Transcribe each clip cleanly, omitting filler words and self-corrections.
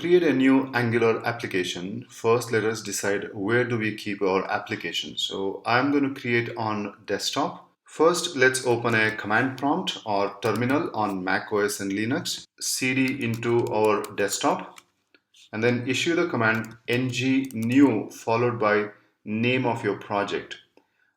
create a new Angular application, first let us decide where do we keep our application. So I'm going to create on desktop. First, let's open a command prompt or terminal on Mac OS and Linux, cd into our desktop, and then issue the command ng new followed by name of your project.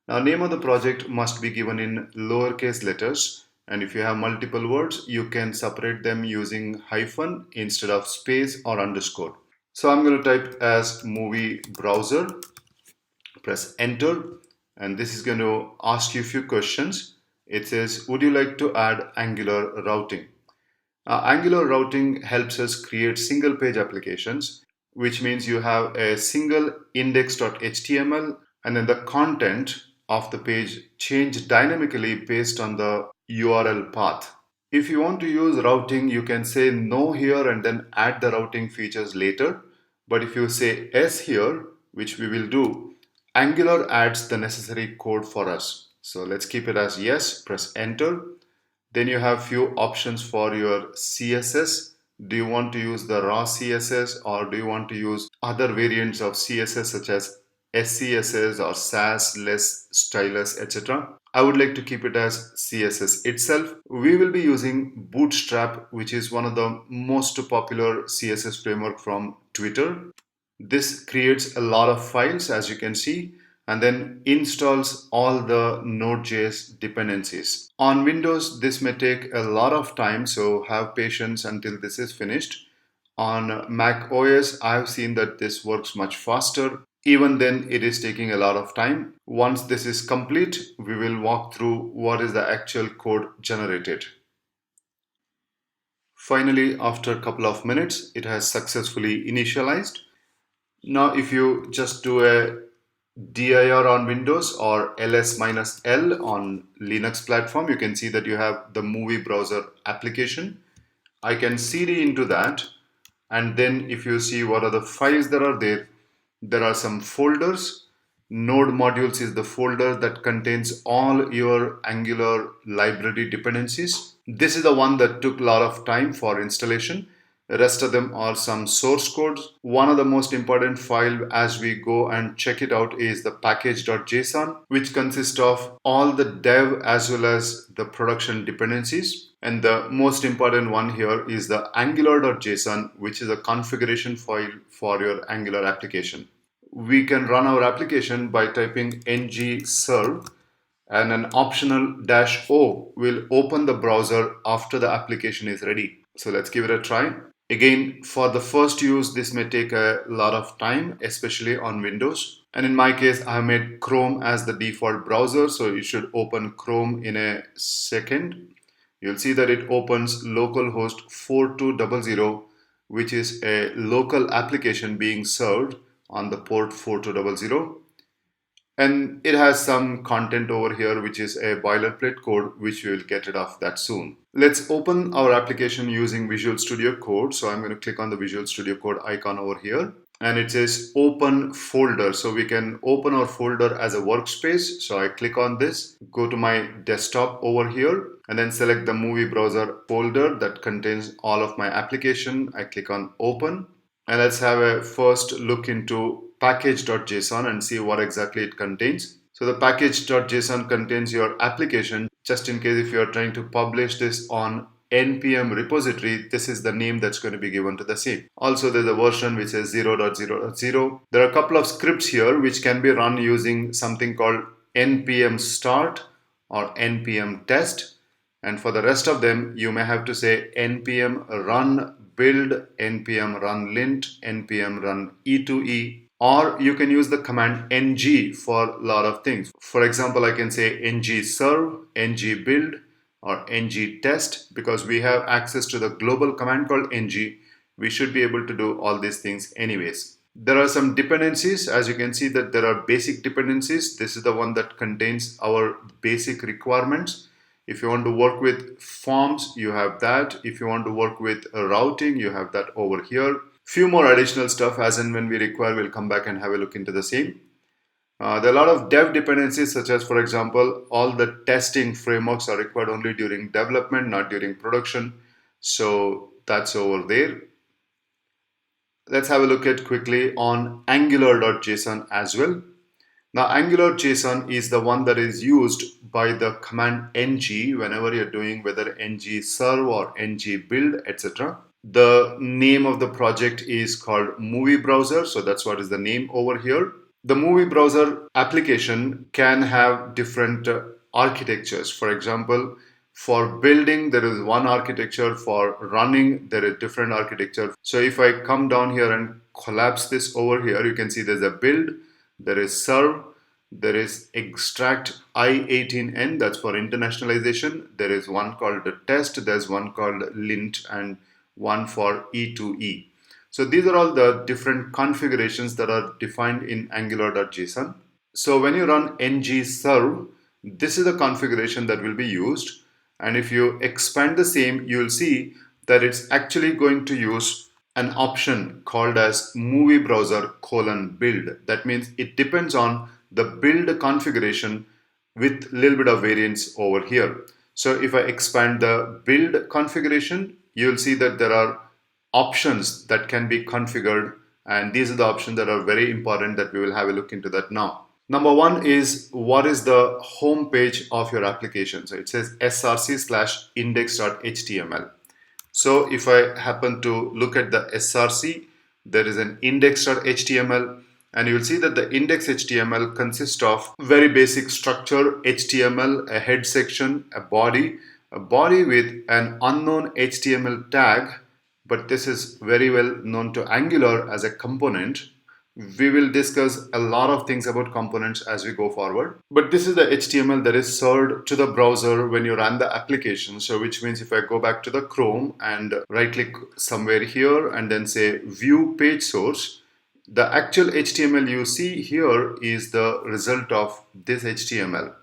Now, name of the project must be given in lowercase letters, and if you have multiple words, you can separate them using hyphen instead of space or underscore. So I'm going to type as movie browser, press enter, and this is going to ask you a few questions. It says, would you like to add Angular routing? Angular routing helps us create single page applications, which means you have a single index.html and then the content of the page change dynamically based on the URL path. If you want to use routing, you can say no here and then add the routing features later. But if you say yes here, which we will do, Angular adds the necessary code for us. So let's keep it as yes, press enter. Then you have few options for your CSS. Do you want to use the raw CSS or do you want to use other variants of CSS such as SCSS or Sass, less, stylus, etc. I would like to keep it as CSS itself. We will be using Bootstrap, which is one of the most popular CSS framework from Twitter. This creates a lot of files, as you can see, and then installs all the Node.js dependencies. On Windows, this may take a lot of time, so have patience until this is finished. On Mac OS, I've seen that this works much faster. Even then, it is taking a lot of time. Once this is complete, we will walk through what is the actual code generated. Finally, after a couple of minutes, it has successfully initialized. Now, if you just do a dir on Windows or ls-l on Linux platform, you can see that you have the movie browser application. I can cd into that, and then if you see what are the files that are there, there are some folders. Node modules is the folder that contains all your Angular library dependencies. This is the one that took a lot of time for installation. The rest of them are some source codes. One of the most important file as we go and check it out is the package.json, which consists of all the dev as well as the production dependencies. And the most important one here is the angular.json, which is a configuration file for your Angular application. We can run our application by typing ng serve, and an optional -o will open the browser after the application is ready. So let's give it a try. Again, for the first use, this may take a lot of time, especially on Windows. And in my case, I have made Chrome as the default browser, so you should open Chrome in a second. You'll see that it opens localhost 4200, which is a local application being served on the port 4200. And it has some content over here, which is a boilerplate code, which we will get rid of that soon. Let's open our application using Visual Studio Code. So I'm going to click on the Visual Studio Code icon over here, and it says open folder. So we can open our folder as a workspace. So I click on this, go to my desktop over here, and then select the movie browser folder that contains all of my application. I click on open, and let's have a first look into package.json and see what exactly it contains. So the package.json contains your application. Just in case if you are trying to publish this on npm repository, this is the name that's going to be given to the same. Also, there's a version which is 0.0.0. There are a couple of scripts here which can be run using something called npm start or npm test. And for the rest of them, you may have to say npm run build, npm run lint, npm run e2e, or you can use the command ng for a lot of things. For example, I can say ng serve, ng build, or ng test. Because we have access to the global command called ng, we should be able to do all these things anyways. There are some dependencies. As you can see that there are basic dependencies. This is the one that contains our basic requirements. If you want to work with forms, you have that. If you want to work with routing, you have that over here. Few more additional stuff as and when we require, we'll come back and have a look into the same. There are a lot of dev dependencies, such as, for example, all the testing frameworks are required only during development, not during production. So that's over there. Let's have a look at quickly on Angular.json as well. Now, Angular.json is the one that is used by the command ng whenever you're doing whether ng serve or ng build, etc. The name of the project is called movie browser, so that's what is the name over here. The movie browser application can have different architectures. For example, for building there is one architecture, for running there is different architecture. So if I come down here and collapse this over here, you can see there's a build, there is serve, there is extract I18N, that's for internationalization. There is one called the test, there's one called lint, and one for E2E. So these are all the different configurations that are defined in Angular.json. So when you run ng serve, this is the configuration that will be used. And if you expand the same, you will see that it's actually going to use an option called as movie browser :build. That means it depends on the build configuration with a little bit of variance over here. So if I expand the build configuration, you'll see that there are options that can be configured, and these are the options that are very important that we will have a look into that now. Number one is what is the home page of your application. So it says src/index.html. So if I happen to look at the src, there is an index.html, and you will see that the index.html consists of very basic structure HTML, a head section, a body with an unknown HTML tag, but this is very well known to Angular as a component. We will discuss a lot of things about components as we go forward. But this is the HTML that is served to the browser when you run the application. So which means if I go back to the Chrome and right click somewhere here and then say view page source, the actual HTML you see here is the result of this HTML.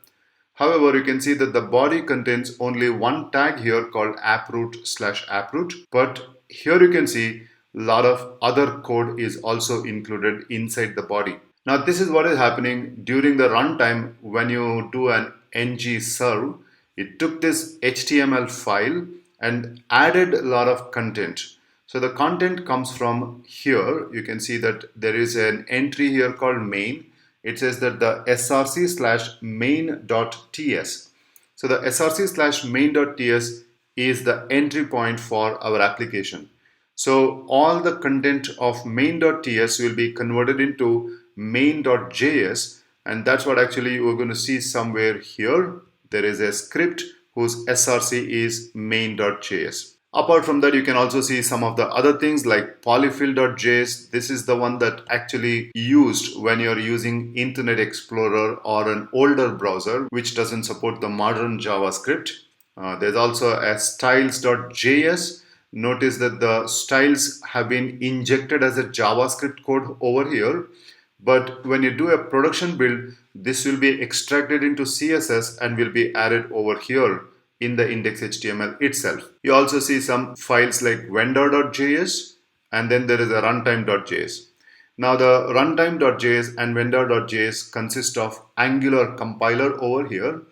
However, you can see that the body contains only one tag here called approot/approot, but here you can see a lot of other code is also included inside the body. Now this is what is happening during the runtime when you do an ng serve. It took this HTML file and added a lot of content. So the content comes from here. You can see that there is an entry here called main. It says that the src/main.ts. So the src/main.ts is the entry point for our application. So all the content of main.ts will be converted into main.js, and that's what actually we're going to see somewhere here. There is a script whose src is main.js. Apart from that, you can also see some of the other things like polyfill.js. This is the one that actually used when you're using Internet Explorer or an older browser which doesn't support the modern JavaScript. There's also a styles.js. Notice that the styles have been injected as a JavaScript code over here. But when you do a production build, this will be extracted into CSS and will be added over here in the index.html itself. You also see some files like vendor.js, and then there is a runtime.js. Now the runtime.js and vendor.js consist of Angular compiler over here.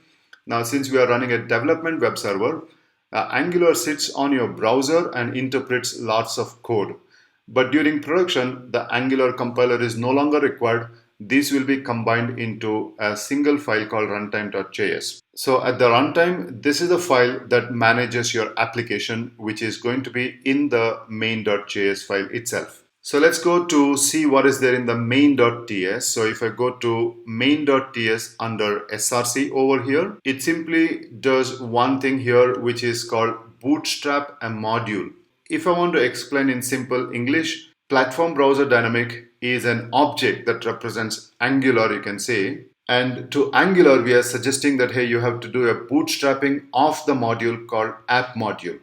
Now since we are running a development web server, Angular sits on your browser and interprets lots of code. But during production, the Angular compiler is no longer required. These will be combined into a single file called runtime.js. So at the runtime, this is the file that manages your application, which is going to be in the main.js file itself. So let's go to see what is there in the main.ts. So if I go to main.ts under src over here, it simply does one thing here, which is called bootstrap a module. If I want to explain in simple English, platform browser dynamic is an object that represents Angular, you can say. And to Angular, we are suggesting that, hey, you have to do a bootstrapping of the module called app module.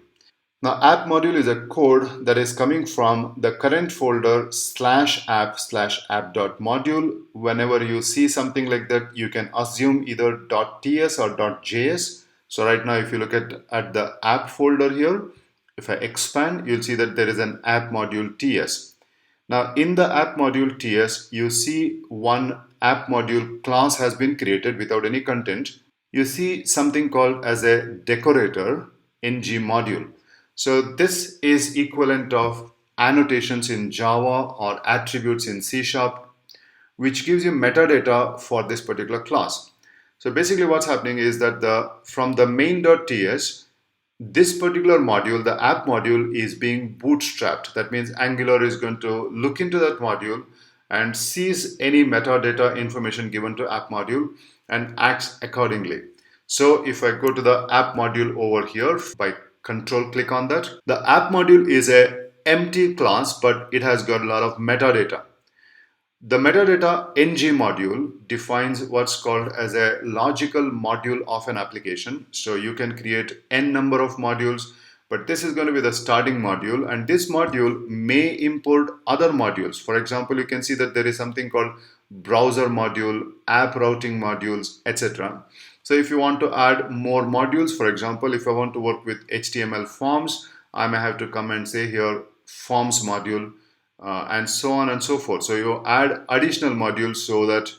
Now, app module is a code that is coming from the current folder /app/app.module. Whenever you see something like that, you can assume either .ts or .js. So right now, if you look at the app folder here, if I expand, you'll see that there is an app module ts. Now in the app module ts, you see one app module class has been created without any content. You see something called as a decorator ng module. So this is equivalent of annotations in Java or attributes in C Sharp, which gives you metadata for this particular class. So basically what's happening is that from the main.ts, this particular module, the app module, is being bootstrapped. That means Angular is going to look into that module and sees any metadata information given to app module and acts accordingly. So if I go to the app module over here by control click on that, the app module is a empty class, but it has got a lot of metadata. The metadata ng module defines what's called as a logical module of an application. So you can create n number of modules, but this is going to be the starting module, and this module may import other modules. For example, you can see that there is something called browser module, app routing modules, etc. So if you want to add more modules, for example, if I want to work with HTML forms, I may have to come and say here forms module, and so on and so forth. So you add additional modules so that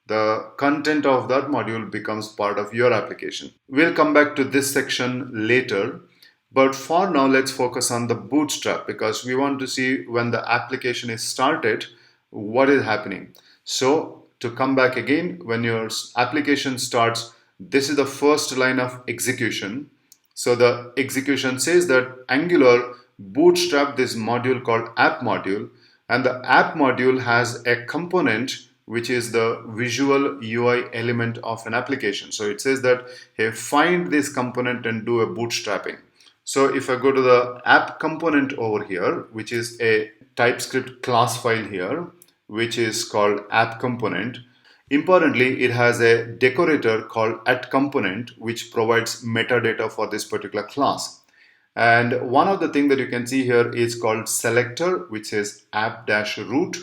the content of that module becomes part of your application. We'll come back to this section later, but for now let's focus on the bootstrap, because we want to see when the application is started what is happening. So to come back again, when your application starts, this is the first line of execution. So the execution says that Angular bootstrap this module called app module, and the app module has a component which is the visual UI element of an application. So it says that, hey, find this component and do a bootstrapping. So if I go to the app component over here, which is a TypeScript class file here, which is called app component. Importantly, it has a decorator called @component, which provides metadata for this particular class. And one of the things that you can see here is called selector, which says app-root.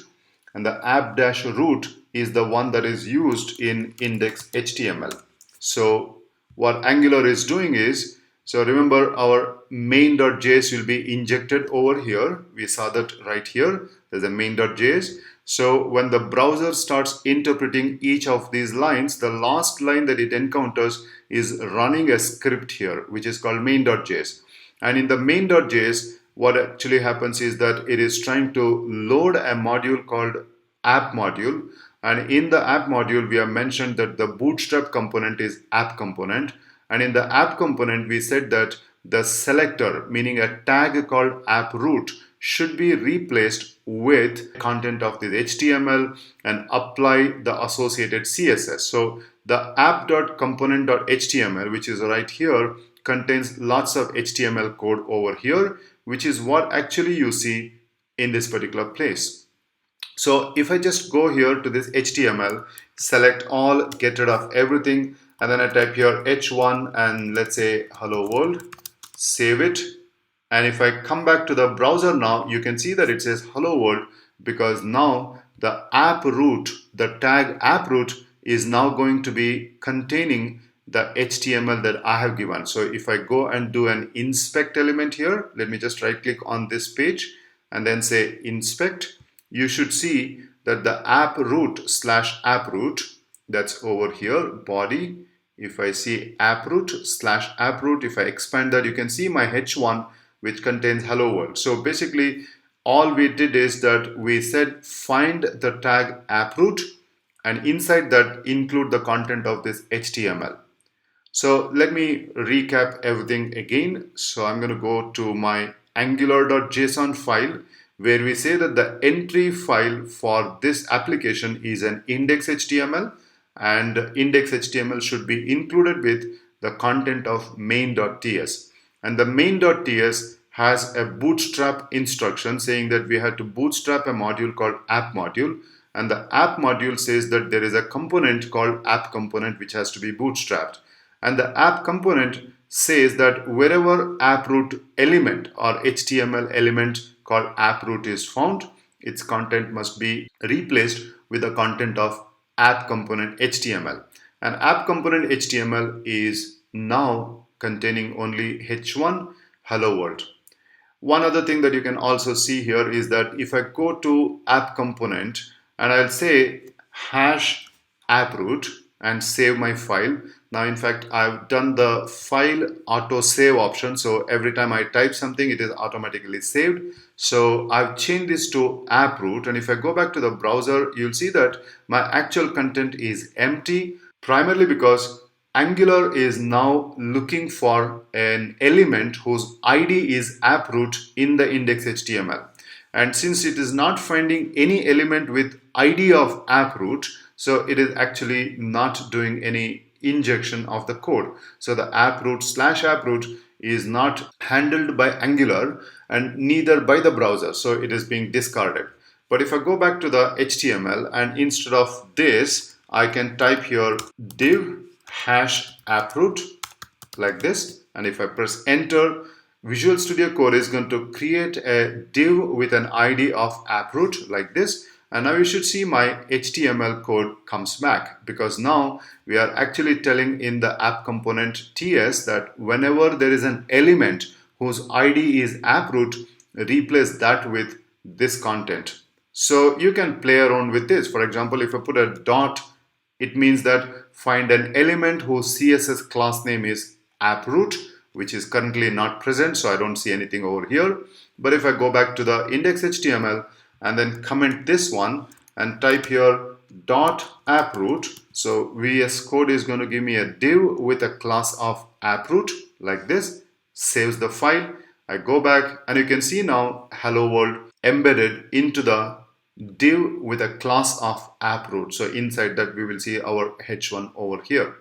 And the app-root is the one that is used in index.html. So what Angular is doing is, so remember our main.js will be injected over here. We saw that right here. There's a main.js. So when the browser starts interpreting each of these lines, the last line that it encounters is running a script here, which is called main.js. And in the main.js, what actually happens is that it is trying to load a module called app module. And in the app module, we have mentioned that the bootstrap component is app component. And in the app component, we said that the selector, meaning a tag called app root, should be replaced with content of the HTML and apply the associated CSS. So the app.component.html, which is right here, contains lots of HTML code over here, which is what actually you see in this particular place. So if I just go here to this HTML, select all, get rid of everything, and then I type here h1 and let's say hello world, save it. And if I come back to the browser now, you can see that it says hello world, because now the app root, the tag app root, is now going to be containing the HTML that I have given. So if I go and do an inspect element here, let me just right click on this page and then say inspect, you should see that the app root / app root, that's over here, body. If I see app root / app root, if I expand that, you can see my h1, which contains hello world. So basically all we did is that we said find the tag app root, and inside that include the content of this HTML. So let me recap everything again. So I'm going to go to my angular.json file, where we say that the entry file for this application is an index.html, and index.html should be included with the content of main.ts. And the main.ts has a bootstrap instruction saying that we had to bootstrap a module called app module, and the app module says that there is a component called app component which has to be bootstrapped. And the app component says that wherever app root element or HTML element called app root is found, its content must be replaced with the content of app component HTML. And app component HTML is now containing only h1 hello world. One other thing that you can also see here is that if I go to app component and I'll say hash app root and save my file, Now, in fact, I've done the file auto save option. So every time I type something, it is automatically saved. So I've changed this to app root. And if I go back to the browser, you'll see that my actual content is empty, primarily because Angular is now looking for an element whose ID is app root in the index.html. And since it is not finding any element with ID of app root, so it is actually not doing any injection of the code. So the app root slash app root is not handled by Angular and neither by the browser. So it is being discarded. But if I go back to the HTML and instead of this, I can type here div hash app root like this. And if I press enter, Visual Studio Code is going to create a div with an ID of app root like this. And now you should see my HTML code comes back, because now we are actually telling in the app component TS that whenever there is an element whose ID is app root, replace that with this content. So you can play around with this. For example, if I put a dot, it means that find an element whose CSS class name is app root, which is currently not present, so I don't see anything over here. But if I go back to the index.html and then comment this one and type here dot app root, so VS Code is going to give me a div with a class of app root like this, saves the file. I go back and you can see now hello world embedded into the div with a class of app root. So inside that we will see our h1 over here.